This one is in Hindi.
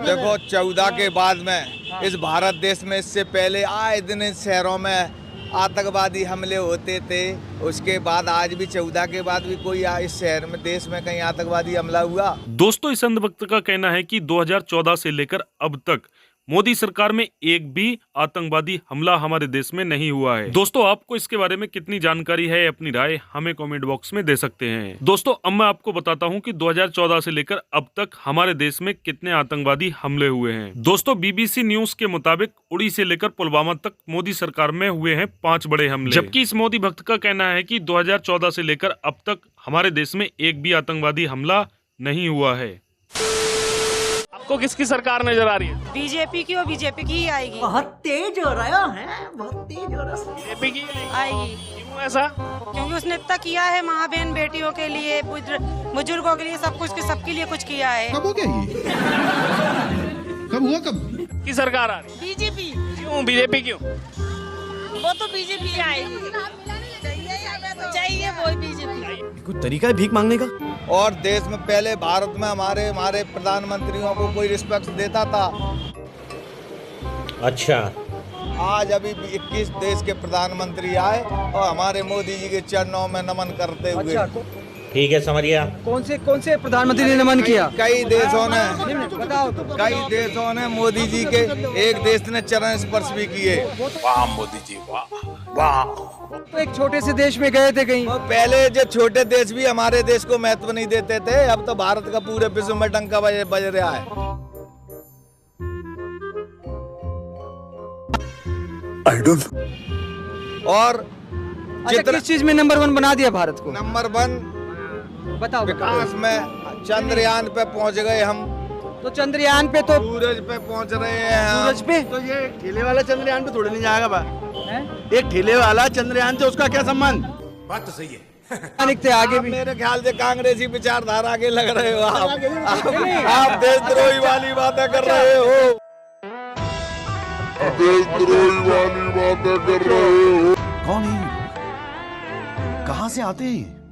देखो 14 के बाद में इस भारत देश में इससे पहले आए दिन शहरों में आतंकवादी हमले होते थे। उसके बाद आज भी 14 के बाद भी कोई इस शहर में देश में कहीं आतंकवादी हमला हुआ? दोस्तों, इस अंधभक्त का कहना है कि 2014 से लेकर अब तक मोदी सरकार में एक भी आतंकवादी हमला हमारे देश में नहीं हुआ है। दोस्तों, आपको इसके बारे में कितनी जानकारी है, अपनी राय हमें कमेंट बॉक्स में दे सकते हैं। दोस्तों, अब मैं आपको बताता हूं कि 2014 से लेकर अब तक हमारे देश में कितने आतंकवादी हमले हुए हैं। दोस्तों, BBC न्यूज के मुताबिक उड़ी से लेकर पुलवामा तक मोदी सरकार में हुए हैं 5 बड़े हमले, जबकि इस मोदी भक्त का कहना है कि 2014 से लेकर अब तक हमारे देश में एक भी आतंकवादी हमला नहीं हुआ है। आपको किसकी सरकार नजर आ रही है? बीजेपी की और बीजेपी की ही आएगी। बहुत तेज हो रहा है, बहुत तेज हो रहा है। बीजेपी की आएगी। क्यों ऐसा? क्योंकि उसने इतना किया है माँ बहन बेटियों के लिए, बुजुर्गों के लिए, सब कुछ सबके लिए कुछ किया है। कब हो गया ये? कब हुआ कब? की सरकार आ रही? बीजेपी। क्यों बीजेपी क्यों? वो तो बीजेपी आएगी, चाहिए वो बीजेपी। कोई तरीका है भीख मांगने का? और देश में पहले भारत में हमारे प्रधानमंत्रियों को कोई रिस्पेक्ट देता था। अच्छा, आज अभी 21 देश के प्रधानमंत्री आए और हमारे मोदी जी के चरणों में नमन करते हुए। ठीक है, समझिए। कौन से प्रधानमंत्री ने नमन किया? कई देशों ने, बताओ तो। कई देशों ने मोदी जी के, एक देश ने चरण स्पर्श भी किए। वाह मोदी जी, वाह वाह। तो एक छोटे से देश में गए थे कहीं? और पहले जो छोटे देश भी हमारे देश को महत्व नहीं देते थे, अब तो भारत का पूरे विश्व में डंका बज रहा है। I don't... और अच्छा, किस चीज में नंबर 1 बना दिया भारत को? नंबर 1 बताओ। विकास में चंद्रयान पे पहुंच गए हम। तो चंद्रयान पे तो सूरज पे पहुंच रहे हैं हम। सूरज पे तो ये ठेले वाला चंद्रयान पे थोड़े नहीं जाएगा बा? एक ठेले वाला चंद्रयान से उसका क्या संबंध? बात तो सही है। निकते आगे भी। मेरे ख्याल से कांग्रेसी विचारधारा के लग रहे हो आप देशद्रोही वाली बातें कर रहे हो। देशद्रोही वाली बातें कर रहे हो। कौन है? कहाँ से आते हैं?